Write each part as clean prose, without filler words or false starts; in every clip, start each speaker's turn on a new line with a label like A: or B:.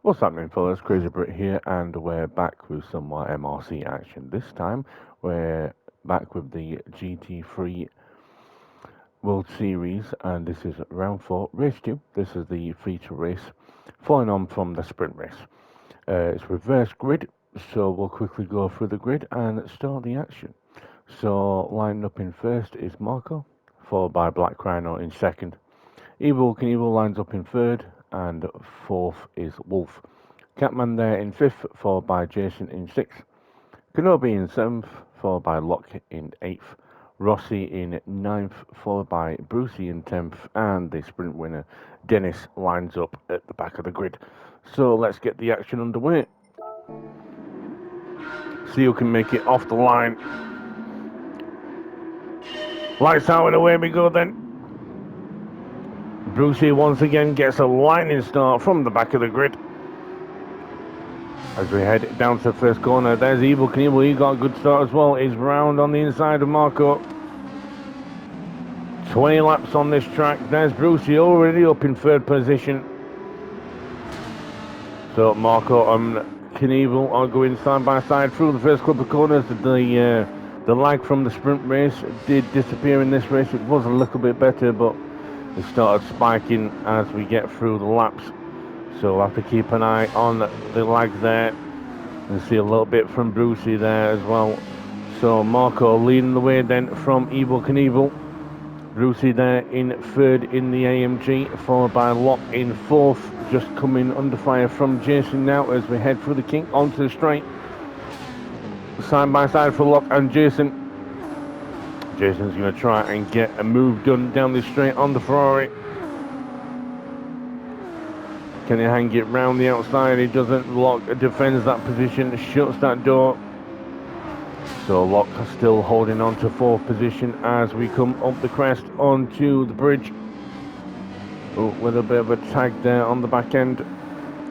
A: What's happening, fellas? Crazy Brit here, and we're back with some more MRC action. This time, we're back with the GT3 World Series, and this is round 4, race 2. This is the feature race, following on from the sprint race. It's reverse grid, so we'll quickly go through the grid and start the action. So, lined up in first is Marco, followed by Black Rhino in second. Evil Knievel lines up in third, and fourth is Wolf. Catman there in fifth, followed by Jason in sixth. Kenobi in seventh, followed by Locke in eighth. Rossi in ninth, followed by Brucey in 10th, and the sprint winner, Dennis, lines up at the back of the grid. So let's get the action underway. See who can make it off the line. Lights out and away we go then. Brucey once again gets a lightning start from the back of the grid. As we head down to the first corner, there's Evil Knievel. He got a good start as well. He's round on the inside of Marco. 20 laps on this track. There's Brucey already up in third position. So Marco and Knievel are going side by side through the first couple of corners. The lag from the sprint race did disappear in this race. It was a little bit better, but it started spiking as we get through the laps. So we'll have to keep an eye on the lag there and see a little bit from Brucey there as well. So Marco leading the way then from Evil Knievel. Brucey there in third in the AMG, followed by Locke in fourth, just coming under fire from Jason now as we head through the kink onto the straight. Side by side for Locke and Jason. Jason's going to try and get a move done down this straight on the Ferrari. Can he hang it round the outside? He doesn't. Locke defends that position, shuts that door. So Locke still holding on to fourth position as we come up the crest onto the bridge. Oh, with a bit of a tag there on the back end.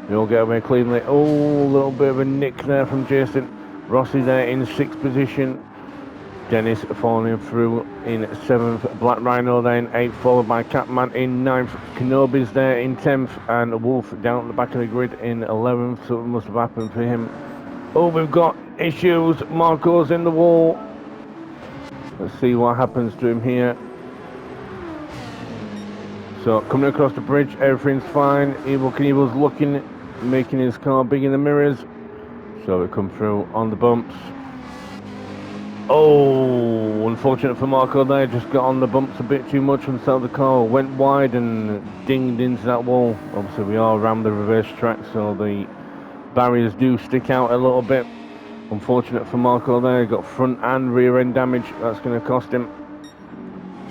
A: He'll get away cleanly. Oh, a little bit of a nick there from Jason. Rossi there in sixth position. Dennis falling through in 7th, Black Rhino there in 8th, followed by Catman in 9th, Kenobi's there in 10th, and Wolf down at the back of the grid in 11th, so it must have happened for him. Oh, we've got issues, Marco's in the wall. Let's see what happens to him here. So, coming across the bridge, everything's fine. Evil Knievel's looking, making his car big in the mirrors. So we come through on the bumps. Oh, unfortunate for Marco there, just got on the bumps a bit too much and so the car went wide and dinged into that wall. Obviously we are around the reverse track, so the barriers do stick out a little bit. Unfortunate for Marco there, got front and rear end damage, that's going to cost him.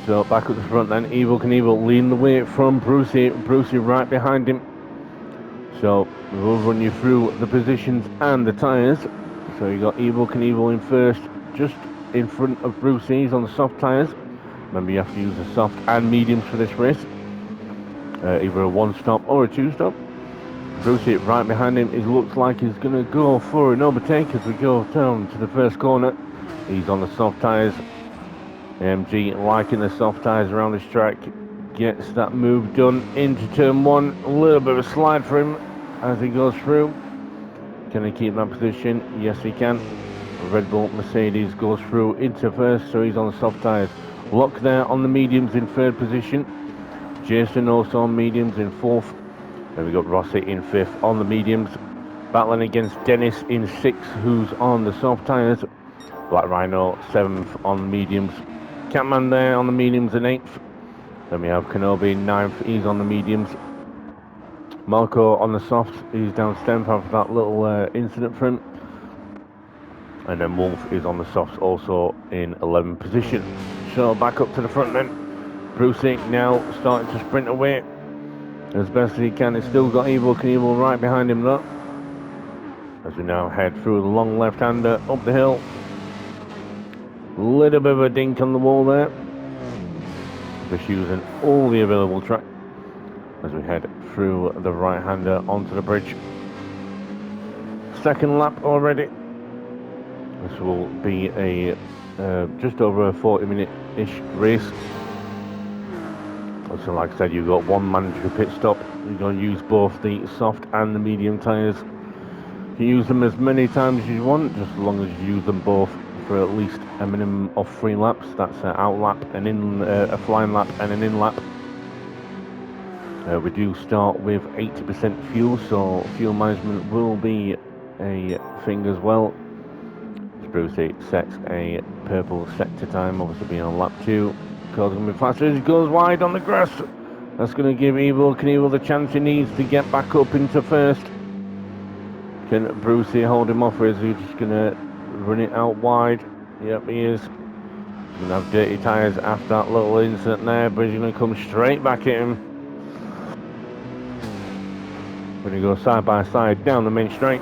A: So back at the front then, Evil Knievel leading the way from Brucey right behind him. So we'll run you through the positions and the tyres. So you got Evil Knievel in first, just in front of Brucey. He's on the soft tyres. Remember, you have to use the soft and mediums for this race. Either a one-stop or a two-stop. Brucey right behind him. It looks like he's going to go for an overtake as we go down to the first corner. He's on the soft tyres. AMG liking the soft tyres around this track. Gets that move done into turn 1. A little bit of a slide for him as he goes through. Can he keep that position? Yes, he can. Red Bull Mercedes goes through into first, so he's on the soft tyres. Locke there on the mediums in third position. Jason also on mediums in fourth. Then we got Rossi in fifth on the mediums. Battling against Dennis in sixth, who's on the soft tyres. Black Rhino 7th on the mediums. Catman there on the mediums in 8th. Then we have Kenobi in 9th, he's on the mediums. Marco on the softs, he's down 10th after that little incident for him. And then Wolf is on the softs also in 11th position. So back up to the front then. Brucey now starting to sprint away as best as he can. He's still got Evil Knievel right behind him though. As we now head through the long left-hander up the hill. Little bit of a dink on the wall there. Just using all the available track as we head through the right-hander onto the bridge. Second lap already. This will be a just over a 40-minute-ish race. So like I said, you've got one mandatory pit stop. You're going to use both the soft and the medium tyres. You can use them as many times as you want, just as long as you use them both for at least a minimum of 3 laps. That's an out lap, a flying lap, and an in lap. We do start with 80% fuel, so fuel management will be a thing as well. Brucey sets a purple sector time, obviously being on lap 2. Car's going to be faster as he goes wide on the grass. That's going to give Evel Knievel the chance he needs to get back up into first. Can Brucey hold him off, or is he just going to run it out wide? Yep, he is. He's going to have dirty tyres after that little incident there, but he's going to come straight back at him. Going to go side by side down the main straight.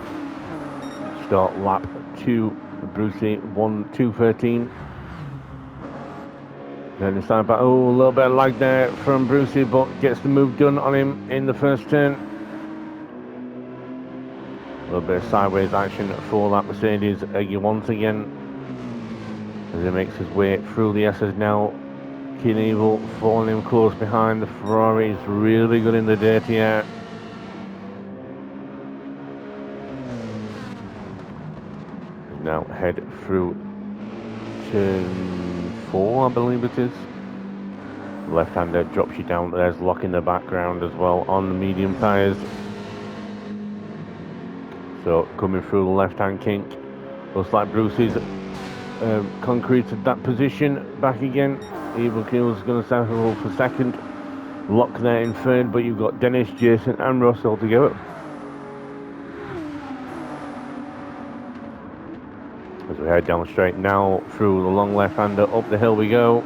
A: Start lap 2, Brucey 2:13. Then the side back, a little bit of lag there from Brucey, but gets the move done on him in the first turn. A little bit of sideways action for that Mercedes once again, as he makes his way through the S's now. Knievel falling him close behind. The Ferrari is really good in the dirty air. Now head through turn 4, I believe it is. Left-hander drops you down. There's lock in the background as well on the medium tyres. So coming through the left-hand kink. Looks like Brucey's concreted that position back again. Evel Knievel's going to settle for second. Lock there in third, but you've got Dennis, Jason and Ross all together. As we head down the straight now through the long left-hander, up the hill we go.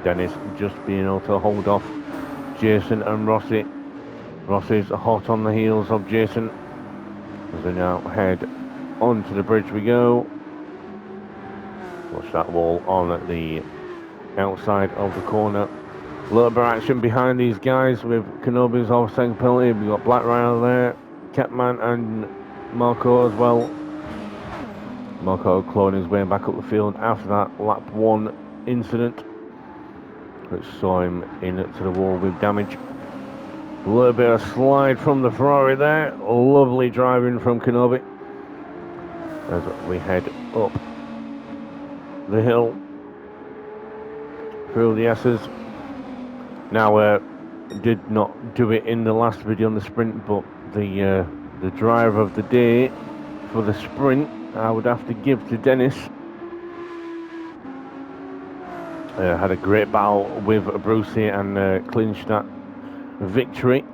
A: Dennis just being able to hold off Jason and Rossi. Rossi's hot on the heels of Jason. As we now head onto the bridge we go. Watch that wall on the outside of the corner. A little bit of action behind these guys with Kenobi's offside penalty. We've got Black Rhino there, Catman and Marco as well. Marco clawing his way back up the field after that lap 1 incident, which saw him into the wall with damage. A little bit of slide from the Ferrari there. Lovely driving from Kenobi as we head up the hill through the S's. Now, did not do it in the last video on the sprint, but the driver of the day for the sprint I would have to give to Dennis. Had a great battle with Brucey and clinched that victory.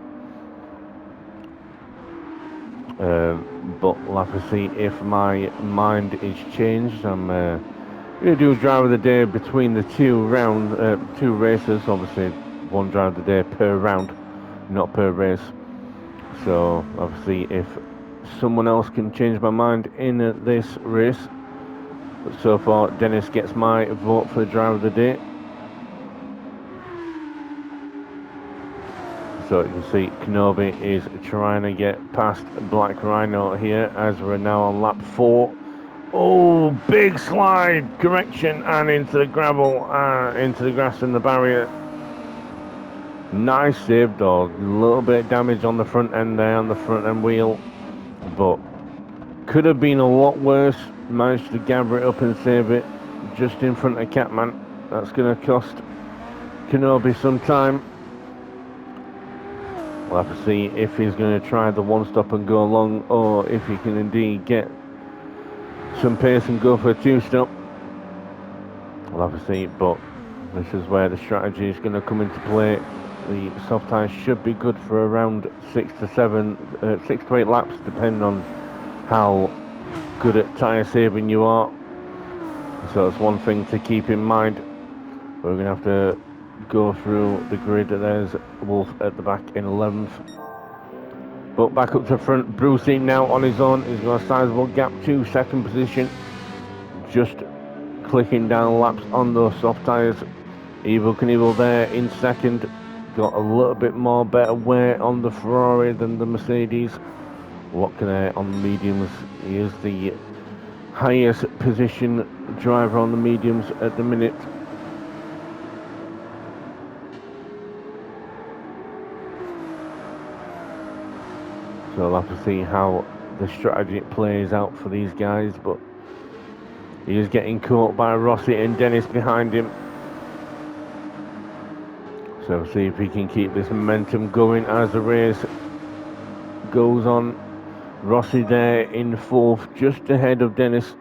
A: But we'll have to see if my mind is changed. I'm going to do a driver of the day between the two races. Obviously, one driver of the day per round, not per race. So obviously, if someone else can change my mind in this race. But so far, Dennis gets my vote for the driver of the day. So you can see Kenobi is trying to get past Black Rhino here as we're now on lap 4. Oh, big slide, correction, and into the gravel, into the grass and the barrier. Nice save, dog. A little bit of damage on the front end there, on the front end wheel. But could have been a lot worse. Managed to gather it up and save it just in front of Catman. That's going to cost Kenobi some time. We'll have to see if he's going to try the one stop and go along, or if he can indeed get some pace and go for a 2-stop. We'll have to see, but this is where the strategy is going to come into play. The soft tyres should be good for around 6 to 8 laps, depending on how good at tyre saving you are. So it's one thing to keep in mind. We're going to have to go through the grid. There's Wolf at the back in 11th. But back up to front, Brucey now on his own. He's got a sizable gap to second position. Just clicking down laps on those soft tyres. Evel Knievel there in second. Got a little bit more better wear on the Ferrari than the Mercedes. Locking there on the mediums. He is the highest position driver on the mediums at the minute. So we'll have to see how the strategy plays out for these guys, but he is getting caught by Rossi and Dennis behind him. So we'll see if he can keep this momentum going as the race goes on. Rossi there in fourth, just ahead of Dennis.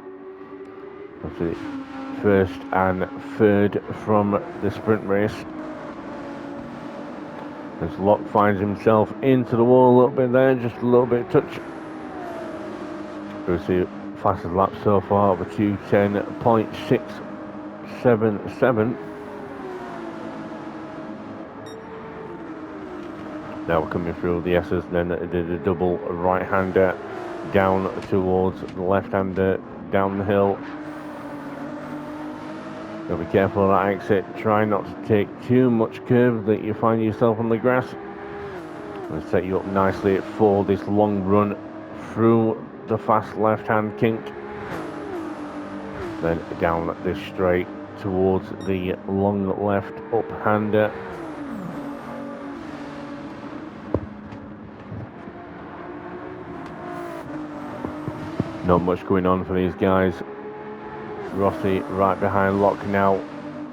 A: That's it. First and third from the sprint race. As Locke finds himself into the wall a little bit there, just a little bit of touch. We'll see fastest lap so far of a 2:10.677. Now we're coming through the S's, then did a double right-hander down towards the left-hander down the hill. Gotta be careful of that exit. Try not to take too much curve that you find yourself on the grass. It'll set you up nicely for this long run through the fast left-hand kink. Then down this straight towards the long left up-hander. Not much going on for these guys. Rossi right behind Locke now.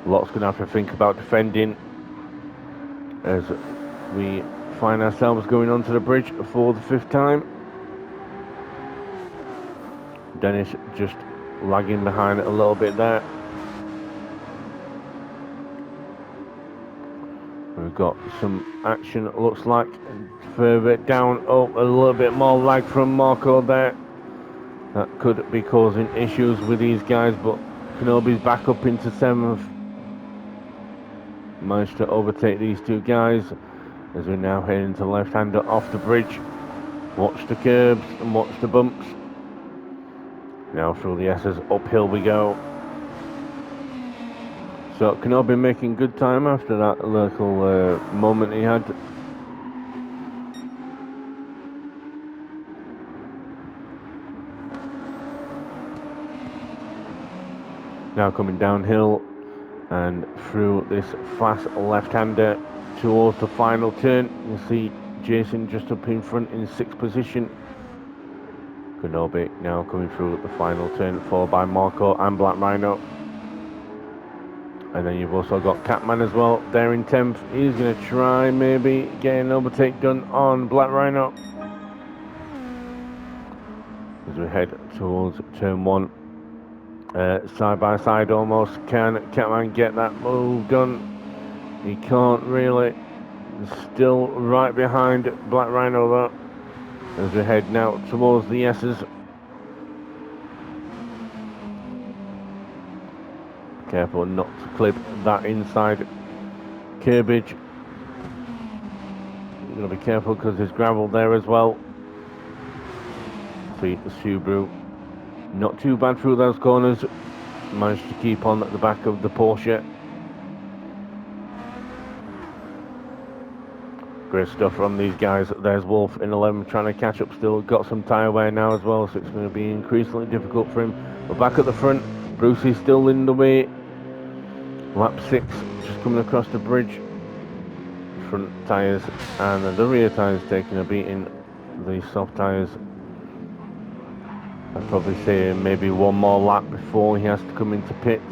A: Locke's going to have to think about defending as we find ourselves going onto the bridge for the 5th time. Dennis just lagging behind a little bit there. We've got some action, it looks like, further down. Oh, a little bit more lag from Marco there. That could be causing issues with these guys, but Kenobi's back up into 7th. Managed to overtake these two guys as we're now heading to the left-hander off the bridge. Watch the curbs and watch the bumps. Now through the S's, uphill we go. So Kenobi making good time after that little moment he had. Now coming downhill and through this fast left-hander towards the final turn. You see Jason just up in front in 6th position. Kenobi now coming through the final turn, followed by Marco and Black Rhino. And then you've also got Catman as well there in 10th. He's going to try maybe getting an overtake done on Black Rhino as we head towards turn 1. Side by side almost. Can Catman get that move done? He can't really. Still right behind Black Rhino though, as we head now towards the S's. Careful not to clip that inside curbage. You've got to be careful because there's gravel there as well. See the Subaru. Not too bad through those corners. Managed to keep on at the back of the Porsche. Great stuff from these guys. There's Wolf in 11 trying to catch up still. Got some tyre wear now as well, so it's going to be increasingly difficult for him. But back at the front, Brucey's still in the way. Lap 6, just coming across the bridge. Front tyres and the rear tyres taking a beating. The soft tyres, I'd probably say maybe one more lap before he has to come into pits.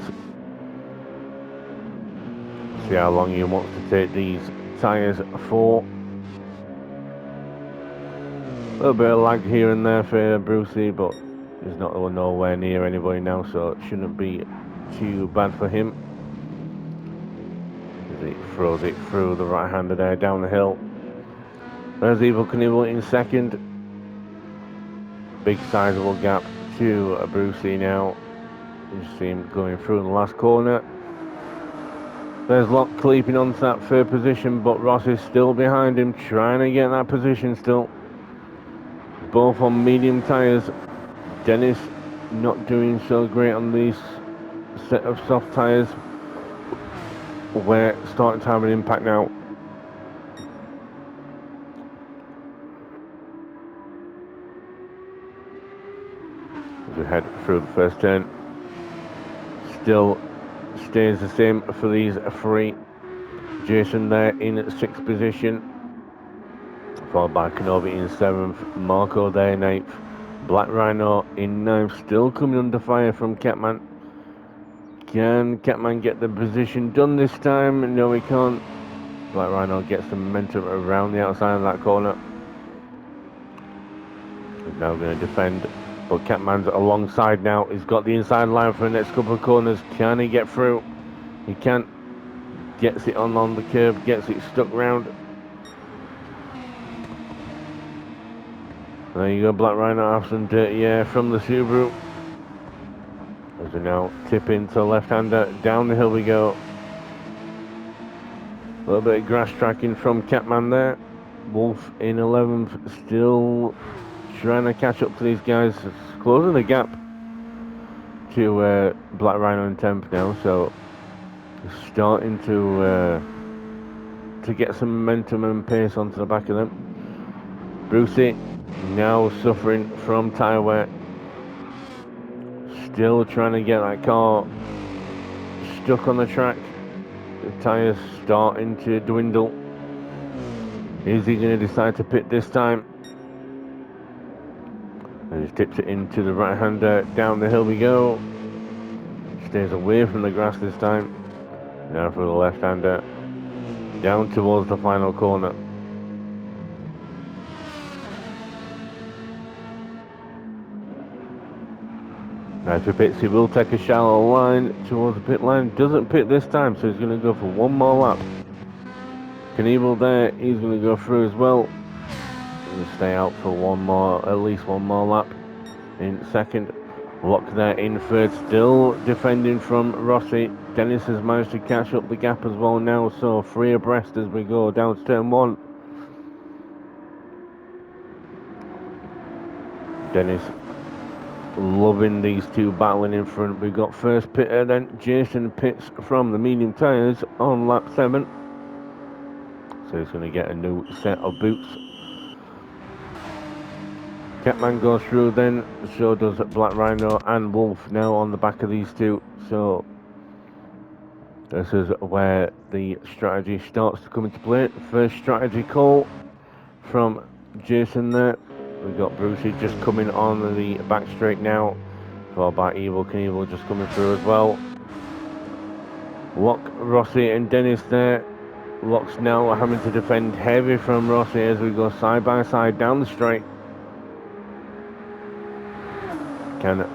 A: See how long he wants to take these tyres for. A little bit of lag here and there for Brucey, but he's not nowhere near anybody now, so it shouldn't be too bad for him. As he throws it through the right-hander there down the hill. There's Evil Knievel in 2nd. Big sizable gap to Brucey now. You see him going through in the last corner. There's Locke creeping onto that 3rd position, but Ross is still behind him, trying to get that position still. Both on medium tyres. Dennis not doing so great on these set of soft tyres. We're starting to have an impact now. As we head through the first turn. Still stays the same for these 3. Jason there in 6th position. Followed by Kenobi in 7th, Marco there in 8th, Black Rhino in 9th, still coming under fire from Catman. Can Catman get the position done this time? No, he can't. Black Rhino gets the momentum around the outside of that corner. He's now going to defend, but Catman's alongside now. He's got the inside line for the next couple of corners. Can he get through? He can't. Gets it on the curve, gets it stuck round. There you go, Black Rhino have some dirty air from the Subaru. As we now tip into left-hander, down the hill we go. A little bit of grass tracking from Catman there. Wolf in 11th, still trying to catch up to these guys. It's closing the gap to Black Rhino in 10th now, so starting to get some momentum and pace onto the back of them. Brucey now suffering from tyre wear. Still trying to get that car stuck on the track. The tyres starting to dwindle. Is he going to decide to pit this time? And he tips it into the right-hander. Down the hill we go. Stays away from the grass this time. Now for the left-hander. Down towards the final corner. Now for pits, he will take a shallow line towards the pit line. Doesn't pit this time, so he's going to go for one more lap. Knievel there, he's going to go through as well. Going to stay out for at least one more lap in second. Lock there in third, still defending from Rossi. Dennis has managed to catch up the gap as well now, so 3 abreast as we go down to turn 1. Dennis loving these two battling in front. We've got first pitter, then Jason pits from the medium tyres on lap 7. So he's going to get a new set of boots. Catman goes through then, so does Black Rhino and Wolf now on the back of these two. So this is where the strategy starts to come into play. First strategy call from Jason there. We've got Brucey just coming on the back straight now, followed by Evil Knievel just coming through as well. Lock, Rossi and Dennis there. Lock's now having to defend heavy from Rossi as we go side by side down the straight. Can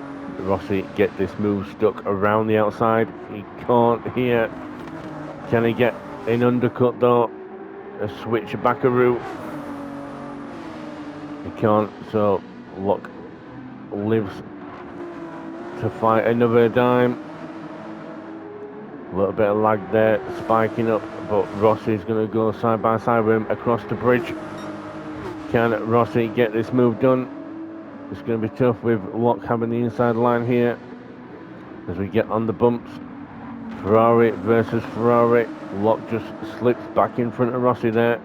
A: Rossi get this move stuck around the outside? He can't here. Can he get an undercut though? A switch back a route. He can't, so Lock lives to fight another dime. A little bit of lag there, spiking up, but Rossi's going to go side by side with him across the bridge. Can Rossi get this move done? It's going to be tough with Lock having the inside line here as we get on the bumps. Ferrari versus Ferrari. Lock just slips back in front of Rossi there.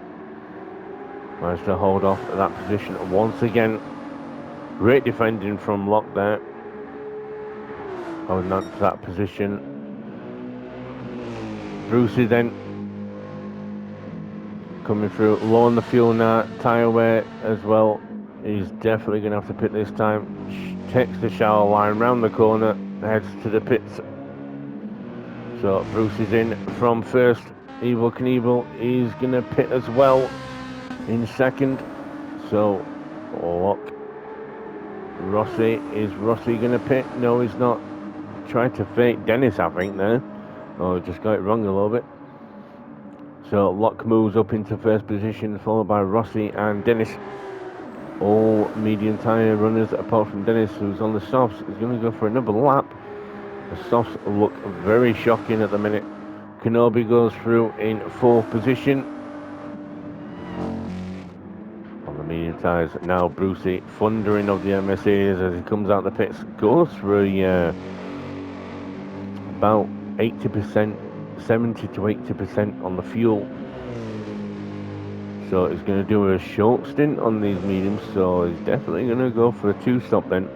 A: Managed to hold off at that position once again. Great defending from Lock there. Holding on to that position. Brucey then coming through low on the fuel now. Tyre wear as well. He's definitely going to have to pit this time. Takes the shallow line round the corner, heads to the pits. So Bruce is in from first. Evil Knievel is going to pit as well in second. So Lock. Rossi, is Rossi going to pit? No, he's not. Tried to fake Dennis, I think, there. Oh, just got it wrong a little bit. So Lock moves up into first position, followed by Rossi and Dennis. All medium tyre runners apart from Dennis, who's on the softs, is going to go for another lap. The softs look very shocking at the minute. Kenobi goes through in 4th position. On the medium tyres, now Brucey, thundering of the Mercedes as he comes out the pits, goes through about 80%, 70 to 80% on the fuel. So he's going to do a short stint on these mediums, so he's definitely going to go for a 2-stop then.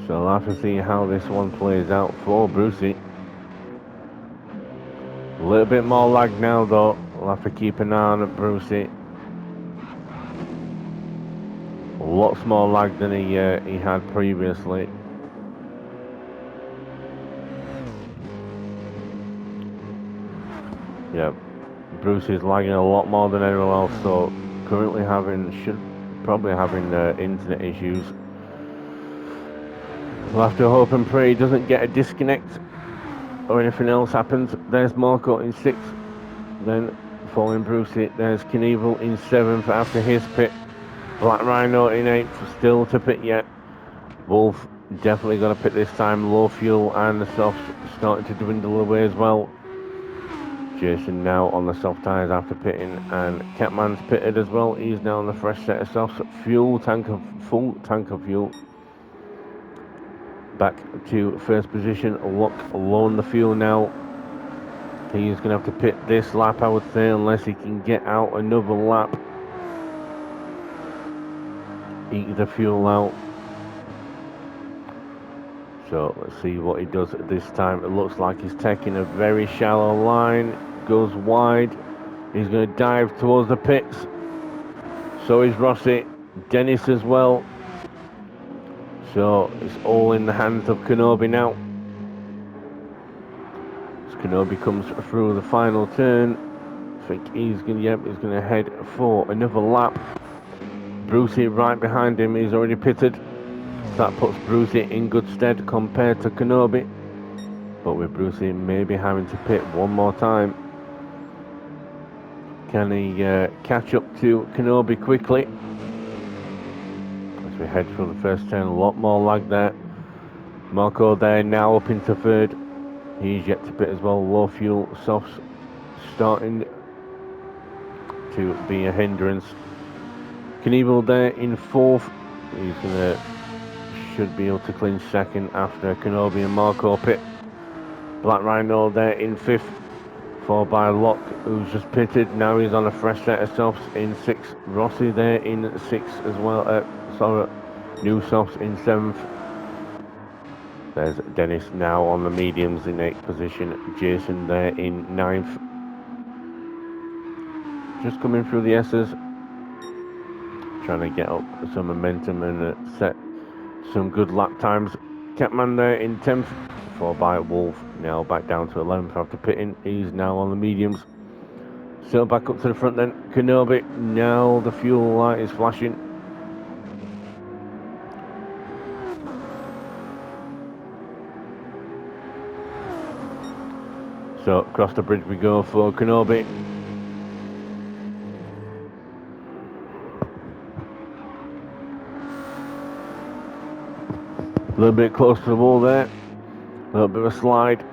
A: So I'll have to see how this one plays out for Brucey. A little bit more lag now though. we'll have to keep an eye on Brucey. Lots more lag than he had previously. Yeah, Brucey's lagging a lot more than anyone else, so currently probably having internet issues. We'll have to hope and pray he doesn't get a disconnect or anything else happens. There's Marco in 6th, then following Brucey, there's Knievel in 7th after his pit. Black Rhino in 8th, still to pit yet. Wolf definitely got to pit this time. Low fuel and the softs starting to dwindle away as well. Jason now on the soft tyres after pitting, and Catman's pitted as well. He's now on the fresh set of softs. Full tank of fuel. Back to first position. Lock low on the fuel now. He's going to have to pit this lap, I would say, unless he can get out another lap. Eat the fuel out. So let's see what he does this time. It looks like he's taking a very shallow line. Goes wide. He's going to dive towards the pits. So is Rossi. Dennis as well. So it's all in the hands of Kenobi now. As Kenobi comes through the final turn, I think he's going to head for another lap. Brucey right behind him. He's already pitted. That puts Brucey in good stead compared to Kenobi. But with Brucey maybe having to pit one more time. Can he catch up to Kenobi quickly? As we head through the first turn, a lot more lag there. Marco there now up into 3rd. He's yet to pit as well. Low fuel softs starting to be a hindrance. Knievel there in 4th. He's should be able to clinch 2nd after Kenobi and Marco pit. Black Rhino there in 5th. Followed by Locke, who's just pitted. Now he's on a fresh set of softs in 6th. Rossi there in 6th as well. New softs in 7th. There's Dennis now on the mediums in 8th position. Jason there in 9th. Just coming through the S's. Trying to get up some momentum and set some good lap times. Catman there in 10th. Followed by Wolf, now back down to 11th after pitting. He's now on the mediums. Still back up to the front then. Kenobi, now the fuel light is flashing. So across the bridge we go for Kenobi. A little bit close to the wall there. A little bit of a slide.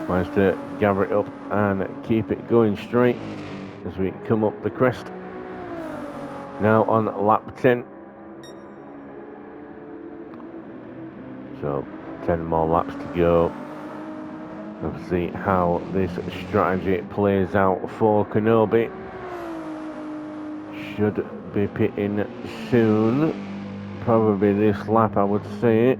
A: Managed to gather it up and keep it going straight as we come up the crest. Now on lap 10. So 10 more laps to go. Let's see how this strategy plays out for Kenobi. Should be pitting soon. Probably this lap, I would say.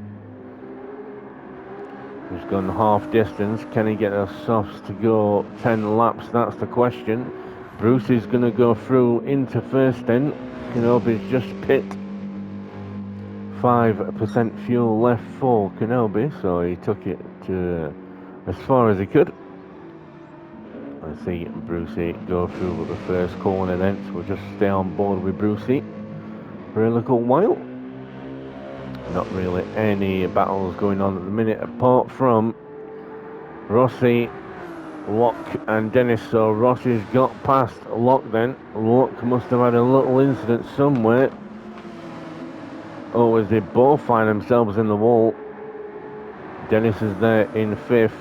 A: He's gone half distance. Can he get those softs to go 10 laps? That's the question. Bruce is going to go through into first then. Kenobi's just pit. 5% fuel left for Kenobi, so he took it to as far as he could. Let's see Brucey go through the first corner then, so we'll just stay on board with Brucey for a little while. Not really any battles going on at the minute, apart from Rossi, Locke and Dennis. So Rossi's got past Locke then. Locke must have had a little incident somewhere. Oh, as they both find themselves in the wall. Dennis is there in 5th.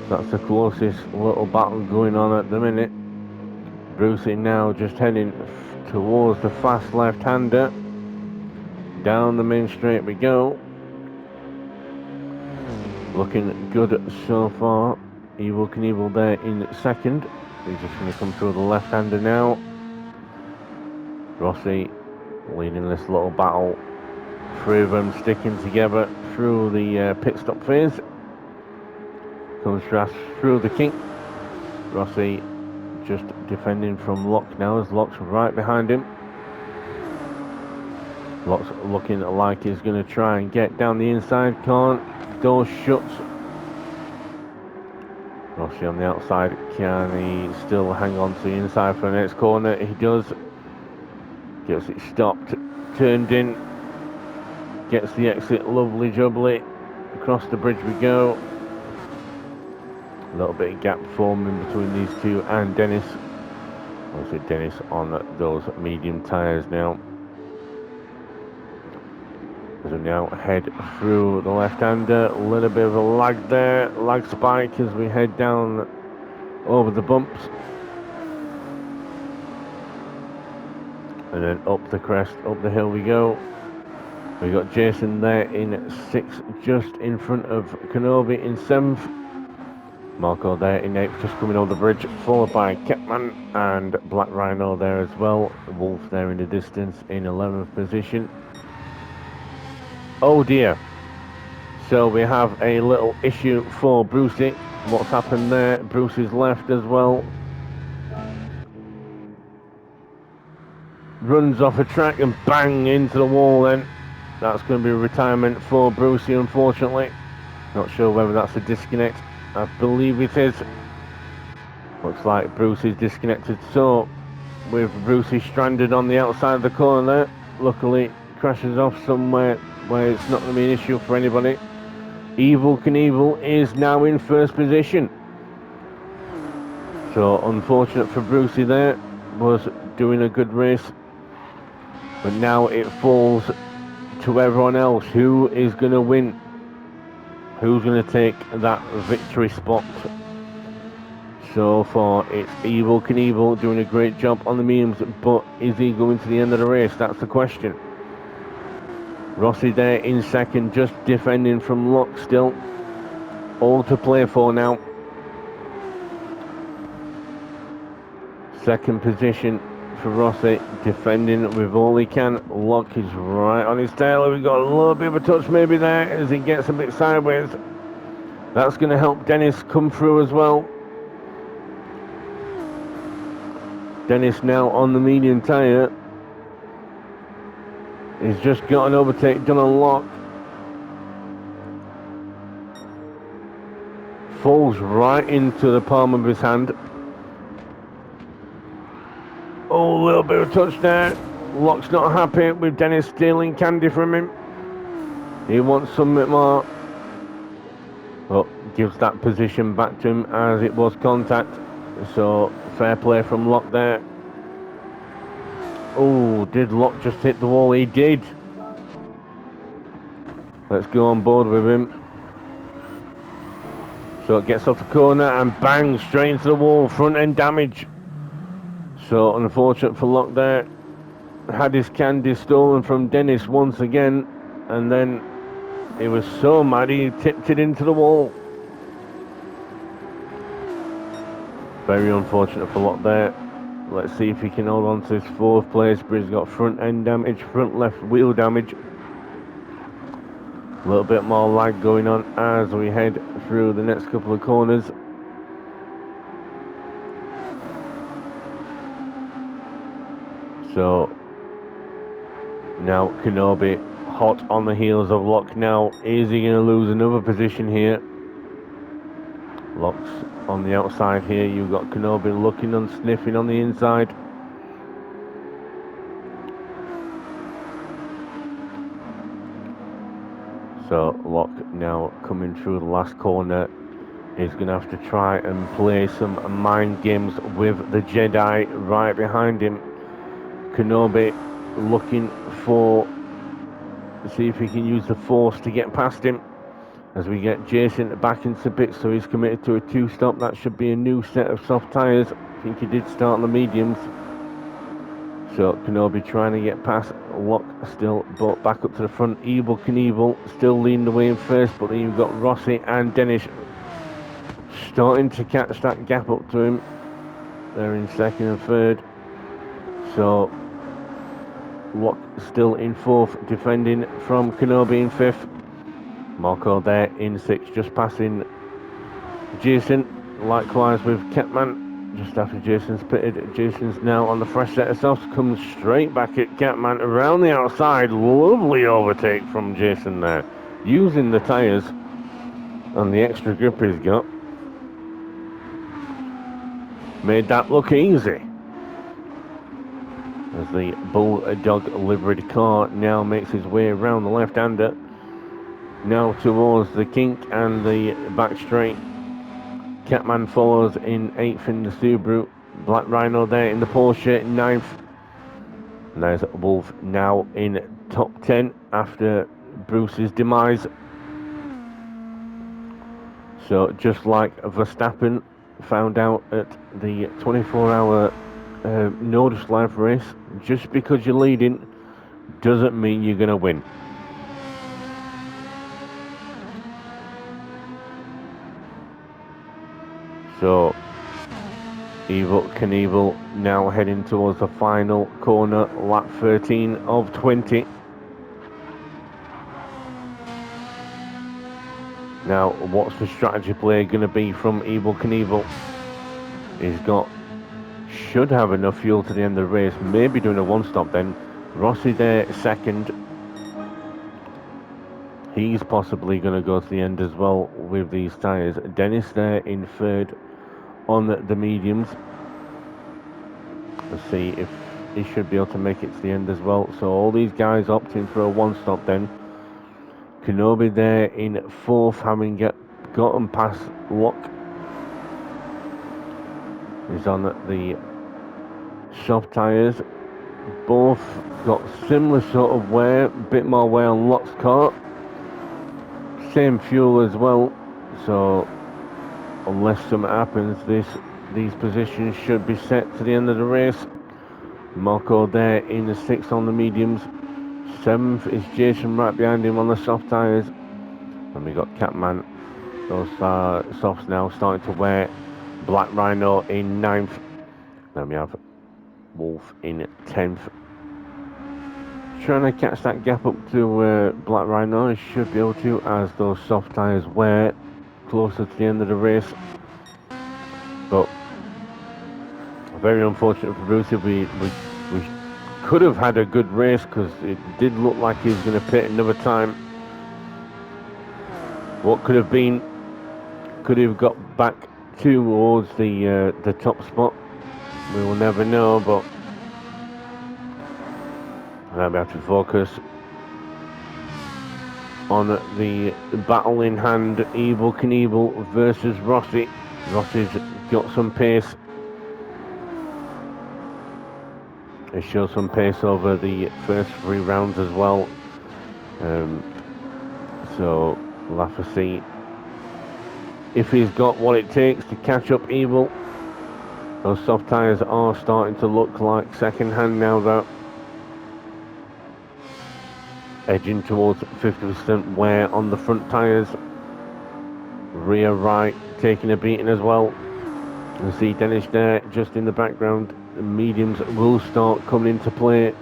A: That's the closest little battle going on at the minute. Brucey now just heading towards the fast left-hander. Down the main straight we go. Looking good so far. Evil Knievel there in 2nd. He's just going to come through the left-hander now. Rossi leading this little battle. 3 of them sticking together through the pit stop phase. Comes through the kink. Rossi just defending from Locke now, as Locke's right behind him. Locke's looking like he's going to try and get down the inside, can't. Door shuts. Rossi on the outside, can he still hang on to the inside for the next corner? He does. Gets it stopped, turned in, gets the exit, lovely jubbly. Across the bridge we go. A little bit of gap forming between these two and Dennis. Obviously Dennis on those medium tyres now. As we now head through the left-hander, a little bit of a lag there, lag spike as we head down over the bumps. And then up the crest, up the hill we go. We got Jason there in 6th, just in front of Kenobi in 7th. Marco there in 8th, just coming over the bridge, followed by Kepman and Black Rhino there as well. Wolf there in the distance in 11th position. Oh dear. So we have a little issue for Brucey. What's happened there? Brucey's left as well. Runs off a track and bang into the wall then. That's going to be a retirement for Brucey, unfortunately. Not sure whether that's a disconnect. I believe it is. Looks like Brucey's disconnected. So, with Brucey stranded on the outside of the corner there, luckily crashes off somewhere where it's not going to be an issue for anybody. Evil Knievel is now in 1st position. So, unfortunate for Brucey there. Was doing a good race. But now it falls to everyone else. Who is going to win? Who's going to take that victory spot? So far, it's Evil Knievel doing a great job on the mediums, but is he going to the end of the race? That's the question. Rossi there in 2nd, just defending from Locke still. All to play for now. 2nd position for Rossi, defending with all he can. Locke is right on his tail. We've got a little bit of a touch maybe there as he gets a bit sideways. That's going to help Dennis come through as well. Dennis now on the medium tyre. He's just got an overtake done on Locke. Falls right into the palm of his hand. Oh, a little bit of touch there. Locke's not happy with Dennis stealing candy from him. He wants something more. But gives that position back to him as it was contact. So, fair play from Locke there. Oh, did Locke just hit the wall? He did. Let's go on board with him. So it gets off the corner and bang, straight into the wall. Front end damage. So unfortunate for Locke there. Had his candy stolen from Dennis once again. And then he was so mad he tipped it into the wall. Very unfortunate for Locke there. Let's see if he can hold on to his 4th place, but he's got front end damage, front left wheel damage. A little bit more lag going on as we head through the next couple of corners. So now Kenobi hot on the heels of Locke now. Is he going to lose another position here? Locke's on the outside here. You've got Kenobi looking and sniffing on the inside. So Locke now coming through the last corner is going to have to try and play some mind games with the Jedi right behind him. Kenobi looking for, see if he can use the Force to get past him. As we get Jason back into pits, so he's committed to a 2-stop. That should be a new set of soft tyres. I think he did start on the mediums. So Kenobi trying to get past Locke still, but back up to the front. Evil Knievel still leading the way in 1st, but then you've got Rossi and Dennis starting to catch that gap up to him. They're in 2nd and 3rd. So Locke still in 4th, defending from Kenobi in 5th. Marco there in 6th, just passing Jason. likewise with Catman. Just after Jason's pitted, Jason's now on the fresh set of softs, comes straight back at Catman around the outside. Lovely overtake from Jason there, using the tyres and the extra grip he's got. Made that look easy. As the Bulldog liveried car now makes his way around the left-hander, now towards the kink and the back straight. Catman follows in 8th in the Subaru. Black Rhino there in the Porsche in 9th. And there's Wolf now in top 10 after Bruce's demise. So just like Verstappen found out at the 24-hour Nordis Life race, just because you're leading doesn't mean you're going to win. So Evel Knievel now heading towards the final corner, lap 13 of 20. Now, what's the strategy play going to be from Evel Knievel? Should have enough fuel to the end of the race, maybe doing a one-stop then. Rossi there second. He's possibly going to go to the end as well with these tyres. Dennis there in third on the mediums. Let's see if he should be able to make it to the end as well. So all these guys opting for a one-stop then. Kenobi there in fourth, having gotten past Locke. He's on the soft tyres. Both got similar sort of wear, a bit more wear on Locke's car. Same fuel as well. So unless something happens, these positions should be set to the end of the race. Marco there in the 6th on the mediums. 7th is Jason right behind him on the soft tyres. And we got Catman. Those softs now starting to wear. Black Rhino in 9th. Then we have Wolf in 10th. Trying to catch that gap up to Black Rhino. He should be able to, as those soft tyres wear closer to the end of the race. But very unfortunate for Bruce. We could have had a good race because it did look like he was going to pit another time. What could have been, could have got back towards the top spot. We will never know, but now we have to focus on the battle in hand. Evel Knievel versus Rossi. Rossi's got some pace. He showed some pace over the first 3 rounds as well. So we'll have to see if he's got what it takes to catch up Evel. Those soft tyres are starting to look like second hand now though. Edging towards 50% wear on the front tyres. Rear right taking a beating as well. You see Dennis there just in the background. The mediums will start coming into play.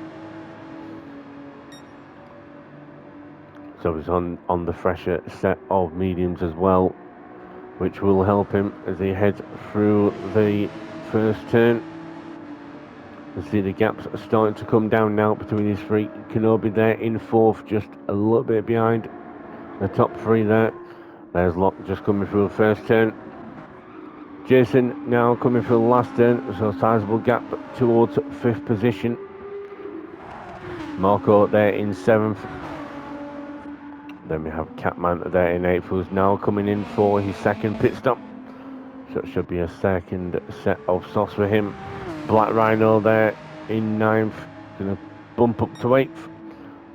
A: So he's on the fresher set of mediums as well, which will help him as he heads through the first turn. You see the gaps are starting to come down now between these 3. Kenobi there in 4th, just a little bit behind the top 3 there. There's Locke just coming through the first turn. Jason now coming through the last turn, so sizable gap towards 5th position. Marco there in 7th. Then we have Catman there in 8th, who's now coming in for his second pit stop. So it should be a second set of softs for him. Black Rhino there in 9th, going to bump up to 8th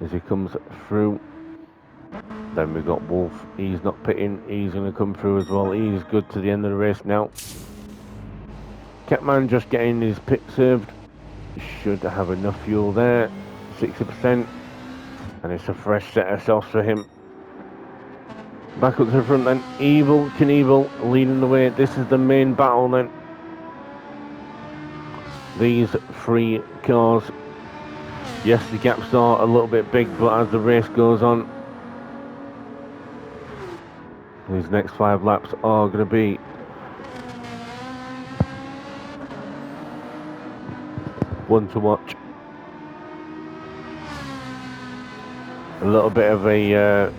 A: as he comes through. Then we've got Wolf, he's not pitting, he's going to come through as well. He's good to the end of the race now. Catman just getting his pit served. Should have enough fuel there, 60%. And it's a fresh set of softs for him. Back up to the front then, Evel Knievel leading the way. This is the main battle then. These 3 cars. Yes, the gaps are a little bit big, but as the race goes on, these next 5 laps are going to be one to watch. A little bit of a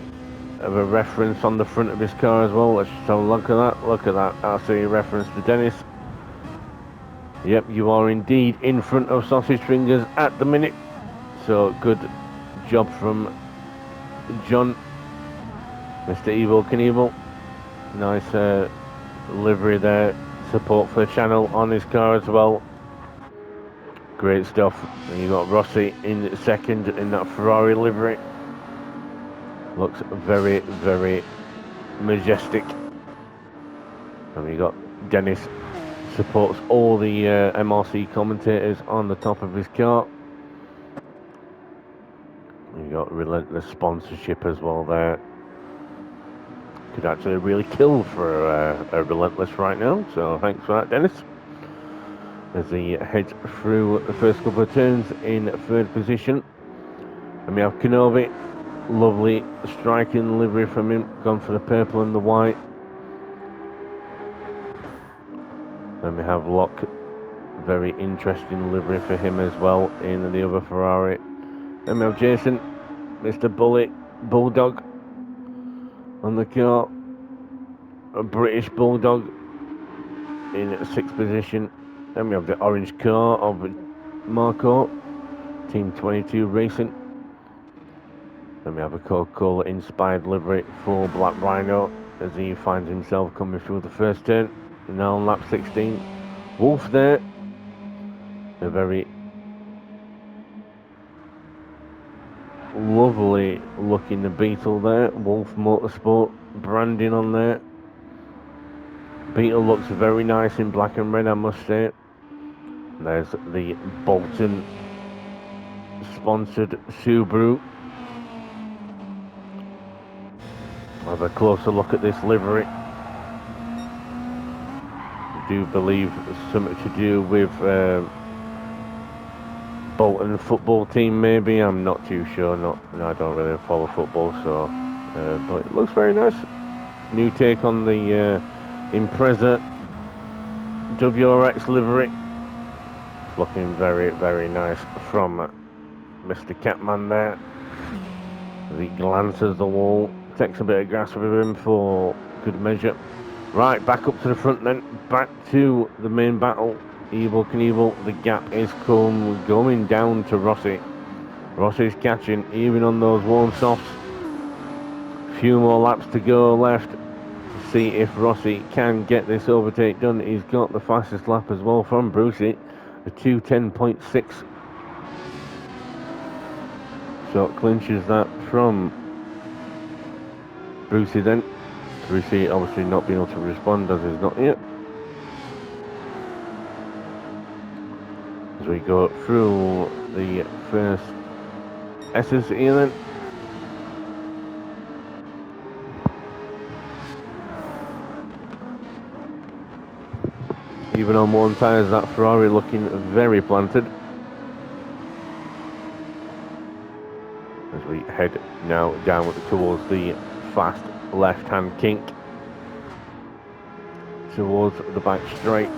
A: reference on the front of his car as well. Let's just have a look at that. Look at that. That's a reference to Dennis. Yep, you are indeed in front of Sausage Fingers at the minute. So good job from John, Mr. Evil Knievel. Nice livery there. Support for the channel on his car as well. Great stuff. And you got Rossi in second in that Ferrari livery. Looks very, very majestic. And we got Dennis supports all the MRC commentators on the top of his car. You got relentless sponsorship as well there. Could actually really kill for a relentless right now. So thanks for that, Dennis. As he heads through the first couple of turns in third position. And we have Kenobi. Lovely striking livery from him. Gone for the purple and the white. Then we have Locke. Very interesting livery for him as well in the other Ferrari. Then we have Jason, Mr. Bulldog on the car. A British Bulldog in sixth position. Then we have the orange car of Marco, Team 22 Racing. Then we have a Coca-Cola inspired livery for Black Rhino as he finds himself coming through the first turn. Now on lap 16. Wolf there. A very lovely looking Beetle there. Wolf Motorsport branding on there. Beetle looks very nice in black and red, I must say. There's the Bolton sponsored Subaru. Have a closer look at this livery. I do believe it's something to do with Bolton football team, maybe. I'm not too sure. I don't really follow football, so but it looks very nice. New take on the Impreza WRX livery. Looking very, very nice from Mr. Catman there. As he glances the wall, takes a bit of grass with him for good measure. Right, back up to the front then. Back to the main battle. Evil Knievel, the gap is going down to Rossi. Rossi's catching, even on those warm softs. Few more laps to go left. See if Rossi can get this overtake done. He's got the fastest lap as well from Brucey, a 2:10.6. So it clinches that from Brucey then. Brucey obviously not being able to respond as he's not yet. As we go through the first S's here then. Even on one tyre, that Ferrari looking very planted. As we head now down towards the fast left-hand kink. Towards the back straight.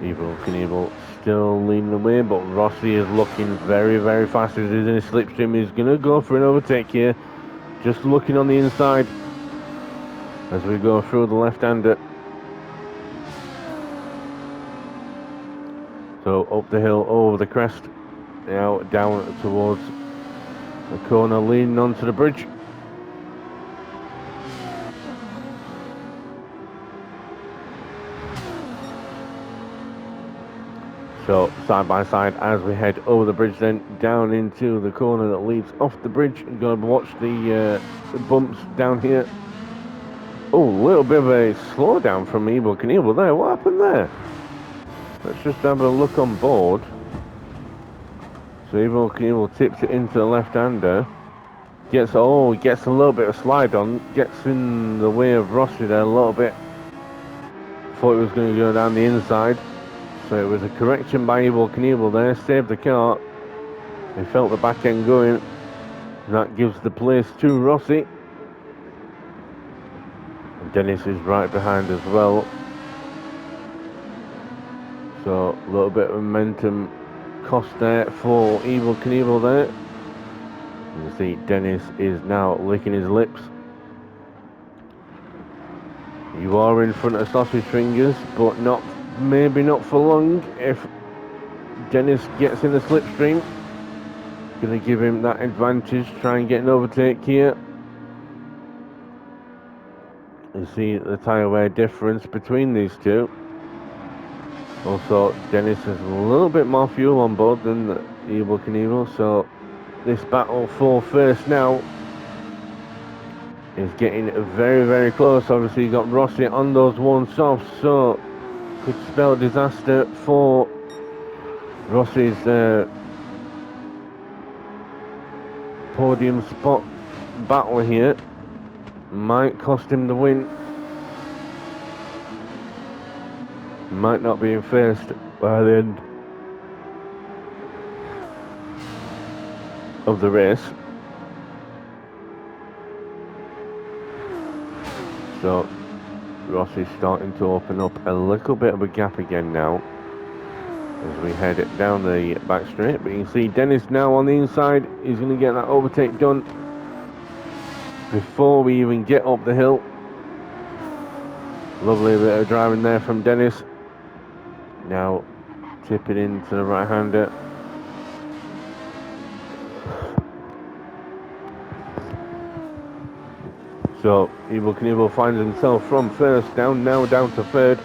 A: Evil Knievel still leading the way, but Rossi is looking very, very fast as he's in a slipstream. He's going to go for an overtake here. Just looking on the inside as we go through the left-hander. So up the hill, over the crest, now down towards the corner, leaning onto the bridge. So side by side as we head over the bridge then, down into the corner that leads off the bridge. You've got to watch the bumps down here. Oh, a little bit of a slowdown from Evil Knievel there. What happened there? Let's just have a look on board. So Evil Knievel tips it into the left-hander. Gets a little bit of slide on. Gets in the way of Rossi there a little bit. Thought it was going to go down the inside. So it was a correction by Evil Knievel there. Saved the car. He felt the back end going. And that gives the place to Rossi. And Dennis is right behind as well. So a little bit of momentum cost there for Evel Knievel there. You see Dennis is now licking his lips. You are in front of Sausage Fingers, but maybe not for long. If Dennis gets in the slipstream, gonna give him that advantage, try and get an overtake here. You see the tyre wear difference between these two. Also, Dennis has a little bit more fuel on board than Evel Knievel, so this battle for first now is getting very, very close. Obviously, you got Rossi on those one softs, so could spell disaster for Rossi's podium spot battle here. Might cost him the win. Might not be in first by the end of the race. So Rossi's starting to open up a little bit of a gap again now as we head down the back straight. But you can see Dennis now on the inside. He's going to get that overtake done before we even get up the hill. Lovely bit of driving there from Dennis. Now tipping into the right-hander. So Evel Knievel finds himself from first now down to third.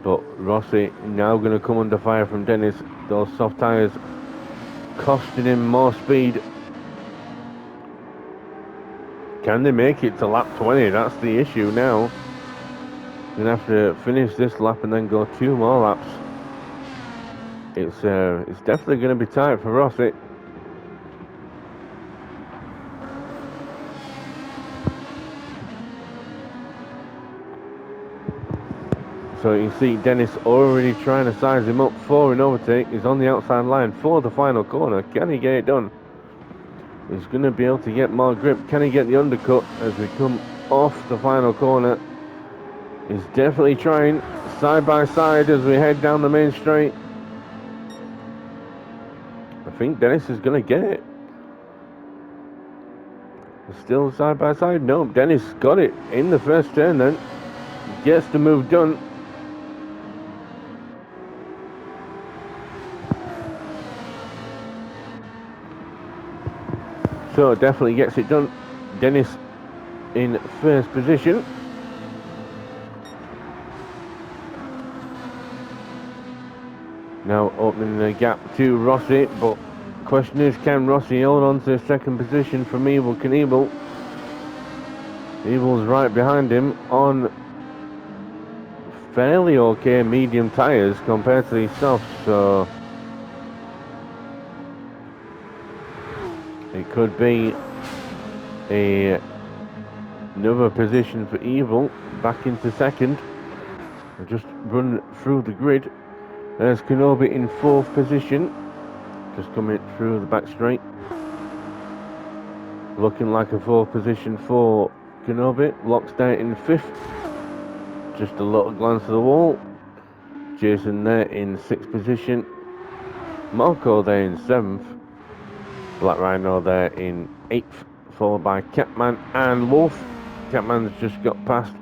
A: But Rossi now going to come under fire from Dennis. Those soft tyres costing him more speed. Can they make it to lap 20? That's the issue now. Going to have to finish this lap and then go 2 more laps. It's definitely going to be tight for Rossi. So you see Dennis already trying to size him up for an overtake. He's on the outside line for the final corner. Can he get it done? He's going to be able to get more grip. Can he get the undercut as we come off the final corner? He's definitely trying side by side as we head down the main straight. I think Dennis is going to get it. Still side by side. No, Dennis got it in the first turn then. Gets the move done. So definitely gets it done. Dennis in first position. Now opening the gap to Rossi, but the question is, can Rossi hold on to second position from Evel Knievel? Evel's right behind him on fairly okay medium tyres compared to these softs, so it could be another position for Evel back into second. We'll just run through the grid. There's Kenobi in fourth position, just coming through the back straight. Looking like a fourth position for Kenobi. Lockstart in fifth. Just a little glance at the wall. Jason there in sixth position. Marco there in seventh. Black Rhino there in eighth, followed by Catman and Wolf. Catman's just got past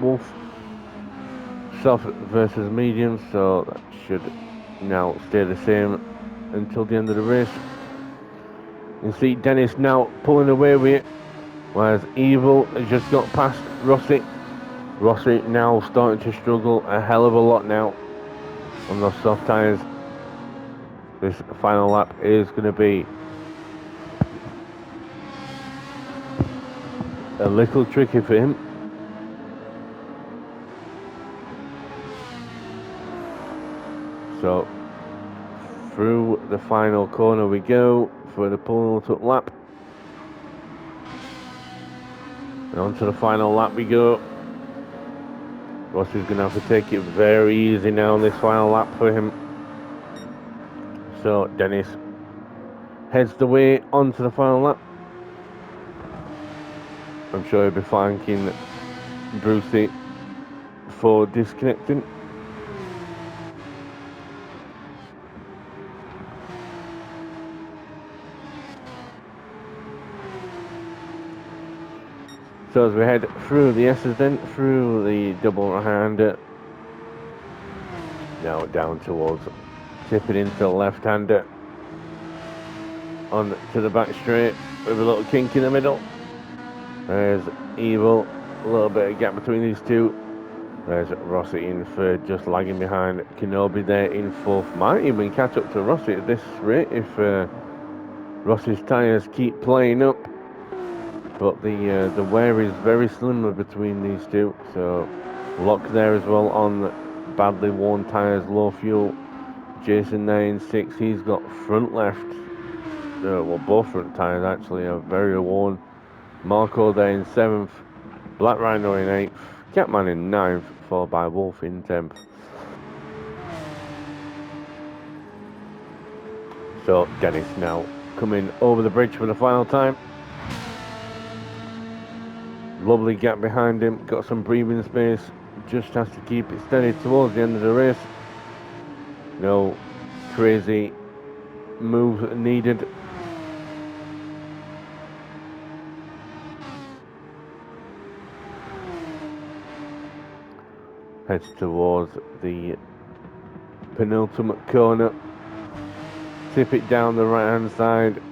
A: Wolf. Soft versus medium, so that should now stay the same until the end of the race. You can see Dennis now pulling away with it, whereas Evel has just got past Rossi. Rossi now starting to struggle a hell of a lot now on those soft tyres. This final lap is going to be a little tricky for him. So through the final corner we go for the pull-up lap. And onto the final lap we go. Rossi's going to have to take it very easy now on this final lap for him. So Dennis heads the way onto the final lap. I'm sure he'll be thanking Brucey for disconnecting. So as we head through the S's then, through the double right-hander, now down towards tipping into the left-hander, on to the back straight with a little kink in the middle. There's Evil, a little bit of gap between these two. There's Rossi in third, just lagging behind. Kenobi there in fourth. Might even catch up to Rossi at this rate if Rossi's tyres keep playing up. But the wear is very similar between these two. So Lock there as well on badly worn tyres, low fuel. Jason there in sixth. He's got front left. Well, both front tyres actually are very worn. Marco there in seventh. Black Rhino in eighth. Catman in ninth, followed by Wolf in 10th. So Dennis now coming over the bridge for the final time. Lovely gap behind him, got some breathing space, just has to keep it steady towards the end of the race. No crazy moves needed. Heads towards the penultimate corner. Tip it down the right hand side.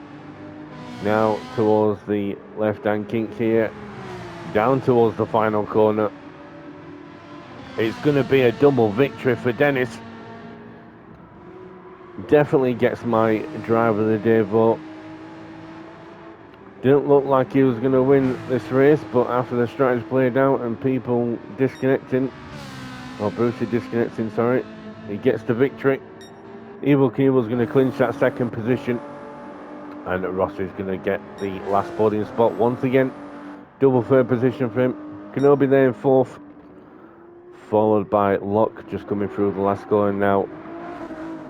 A: Now towards the left hand kink here. Down towards the final corner. It's going to be a double victory for Dennis. Definitely gets my driver of the day vote. Didn't look like he was going to win this race, but after the strategy played out and people disconnecting, or Brucey disconnecting, sorry, he gets the victory. Evil Knievel's going to clinch that second position, and Rossi's going to get the last podium spot once again. Double third position for him. Kenobi there in fourth, followed by Locke just coming through the last corner now.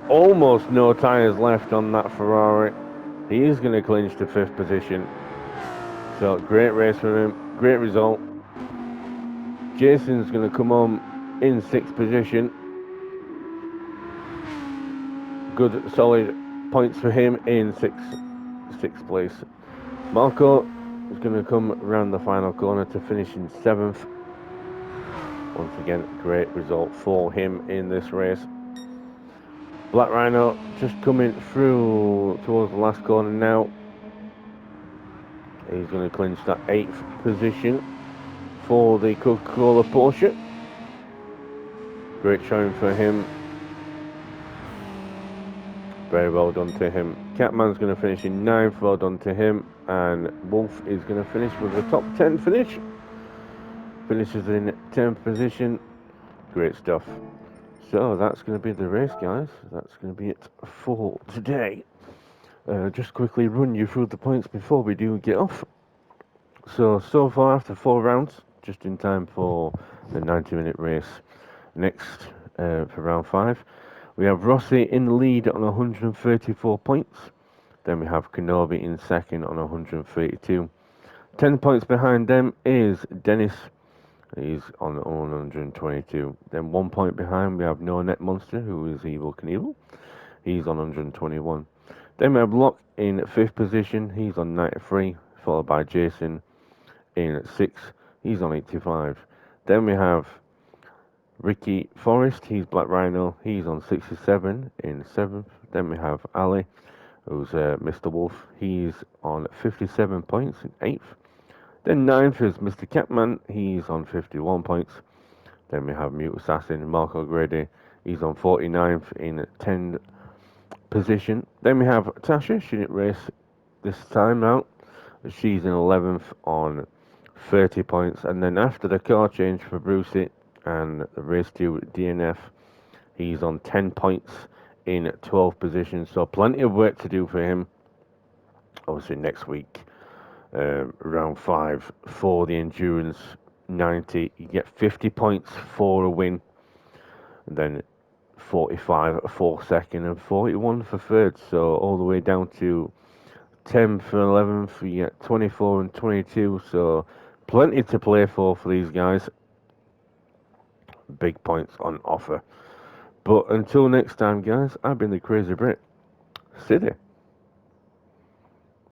A: Almost no tyres left on that Ferrari. He is going to clinch the fifth position. So great race for him, great result. Jason's going to come on in sixth position. Good solid points for him in sixth place. Marco is going to come around the final corner to finish in seventh. Once again, great result for him in this race. Black Rhino just coming through towards the last corner now. He's going to clinch that eighth position for the Coca-Cola Porsche. Great showing for him. Very well done to him. Catman's going to finish in ninth. Well done to him. And Wolf is going to finish with a top 10 finish. Finishes in 10th position. Great stuff. So that's going to be the race, guys. That's going to be it for today. Just quickly run you through the points before we do get off. So far after 4 rounds, just in time for the 90-minute race. Next, for round 5, we have Rossi in the lead on 134 points. Then we have Kenobi in second on 132. 10 points behind them is Dennis. He's on 122. Then 1 point behind we have No Net Monster, who is Evil Knievel. He's on 121. Then we have Locke in 5th position. He's on 93, followed by Jason in 6th. He's on 85. Then we have Ricky Forrest. He's Black Rhino. He's on 67 in 7th. Then we have Ali, who's Mr. Wolf. He's on 57 points in 8th. Then 9th is Mr. Catman. He's on 51 points. Then we have Mute Assassin, Marco Grady. He's on 49th in 10th position. Then we have Tasha. She didn't race this time out. She's in 11th on 30 points. And then after the car change for Brucey and the race to DNF, he's on 10 points in 12th position. So plenty of work to do for him. Obviously next week, round 5 for the Endurance 90, you get 50 points for a win. And then 45 for second and 41 for third. So all the way down to 10 for 11th, you get 24 and 22. So plenty to play for these guys. big points on offer. But until next time, guys, I've been the Crazy Brit. City.